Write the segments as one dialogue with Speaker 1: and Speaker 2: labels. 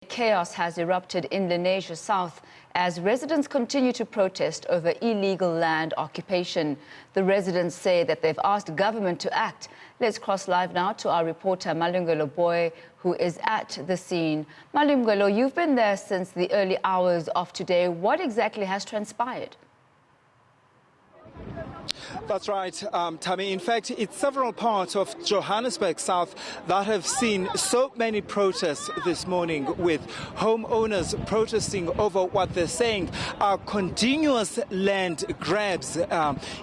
Speaker 1: Chaos has erupted in Lenasia South as residents continue to protest over illegal land occupation. The residents say that they've asked government to act. Let's cross live now to our reporter Malungelo Booi, who is at the scene. Malungelo, you've been there since the early hours of today. What exactly has transpired?
Speaker 2: That's right, Tammy. In fact, it's several parts of Johannesburg South that have seen so many protests this morning, with homeowners protesting over what they're saying are continuous land grabs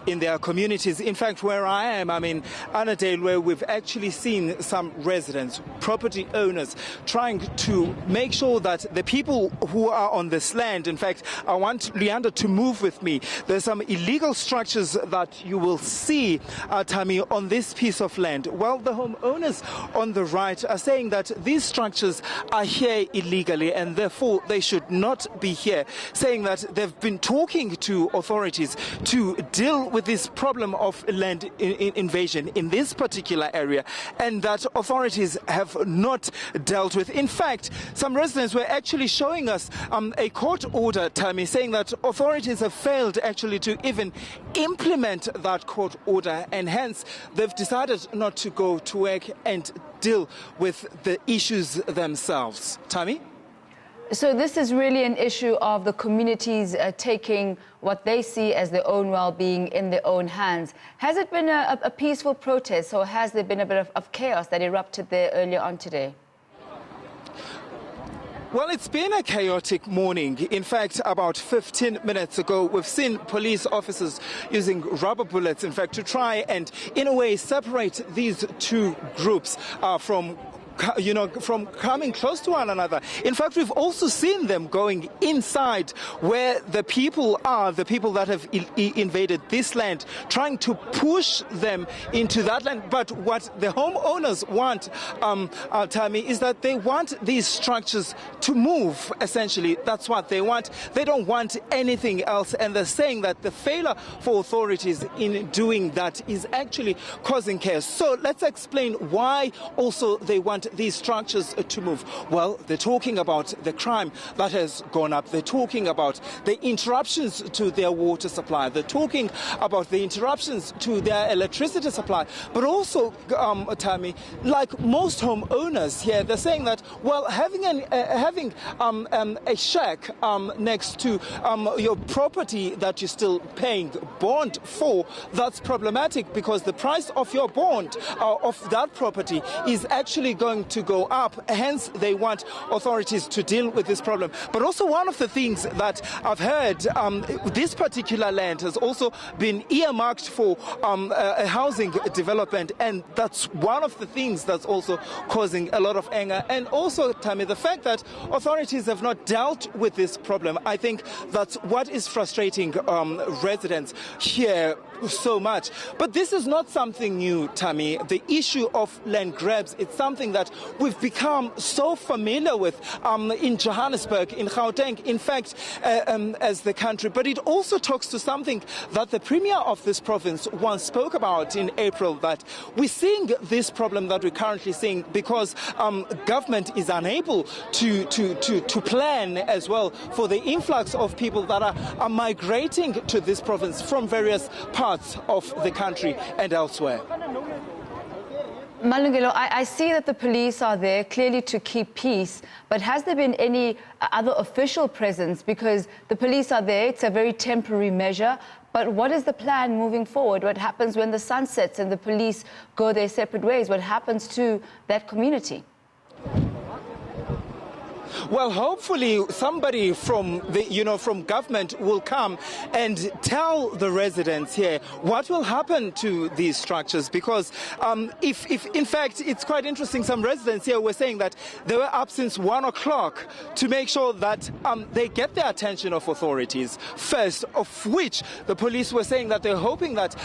Speaker 2: in their communities. In fact, where I am, I'm in Annandale, where we've actually seen some residents, property owners, trying to make sure that the people who are on this land, in fact, I want Leander to move with me. There's some illegal structures that you will see, Tammy, on this piece of land. Well, the homeowners on the right are saying that these structures are here illegally and therefore they should not be here, saying that they've been talking to authorities to deal with this problem of land invasion in this particular area, and that authorities have not dealt with. In fact, some residents were actually showing us a court order, Tammy, saying that authorities have failed actually to even implement that court order, and hence they've decided not to go to work and deal with the issues themselves. Tammy?
Speaker 1: So this is really an issue of the communities taking what they see as their own well-being in their own hands. Has it been a peaceful protest, or has there been a bit of chaos that erupted there earlier on today?
Speaker 2: Well, it's been a chaotic morning. In fact, about 15 minutes ago, we've seen police officers using rubber bullets, in fact, to try and, in a way, separate these two groups from coming close to one another. In fact, we've also seen them going inside where the people are, the people that have invaded this land, trying to push them into that land. But what the homeowners want, Tammy, is that they want these structures to move, essentially. That's what they want. They don't want anything else. And they're saying that the failure for authorities in doing that is actually causing chaos. So let's explain why also they want these structures to move. Well, they're talking about the crime that has gone up. They're talking about the interruptions to their water supply. They're talking about the interruptions to their electricity supply. But also, Tammy, like most homeowners here, they're saying that, well, having a shack next to your property that you're still paying bond for, that's problematic, because the price of your bond of that property is actually going to go up. Hence, they want authorities to deal with this problem. But also, one of the things that I've heard, this particular land has also been earmarked for a housing development, and that's one of the things that's also causing a lot of anger. And also, Tammy, the fact that authorities have not dealt with this problem, I think that's what is frustrating residents here so much. But this is not something new, Tammy. The issue of land grabs, it's something that we've become so familiar with in Johannesburg, in Gauteng, in fact, as the country. But it also talks to something that the Premier of this province once spoke about in April, that we're seeing this problem that we're currently seeing because government is unable to plan as well for the influx of people that are migrating to this province from various parts of the country and elsewhere.
Speaker 1: Malungelo, I see that the police are there clearly to keep peace, but has there been any other official presence? Because the police are there, it's a very temporary measure, but what is the plan moving forward? What happens when the sun sets and the police go their separate ways? What happens to that community?
Speaker 2: Well, hopefully somebody from from government will come and tell the residents here what will happen to these structures, because if in fact, it's quite interesting, some residents here were saying that they were up since 1 o'clock to make sure that they get the attention of authorities first, of which the police were saying that they're hoping that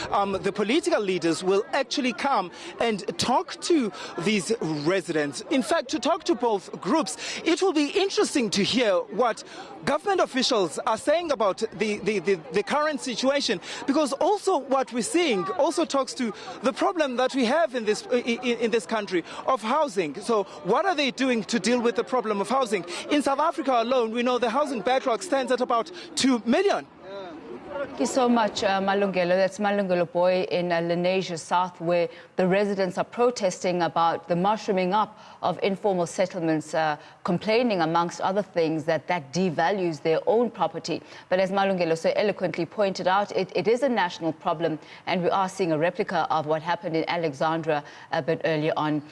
Speaker 2: the political leaders will actually come and talk to these residents. In fact, to talk to both groups, it will be interesting to hear what government officials are saying about the current situation, because also what we're seeing also talks to the problem that we have in this country of housing. So what are they doing to deal with the problem of housing? In South Africa alone, we know the housing backlog stands at about 2 million.
Speaker 1: Thank you so much, Malungelo. That's Malungelo Booi in Lenasia South, where the residents are protesting about the mushrooming up of informal settlements, complaining, amongst other things, that devalues their own property. But as Malungelo so eloquently pointed out, it is a national problem, and we are seeing a replica of what happened in Alexandra a bit earlier on.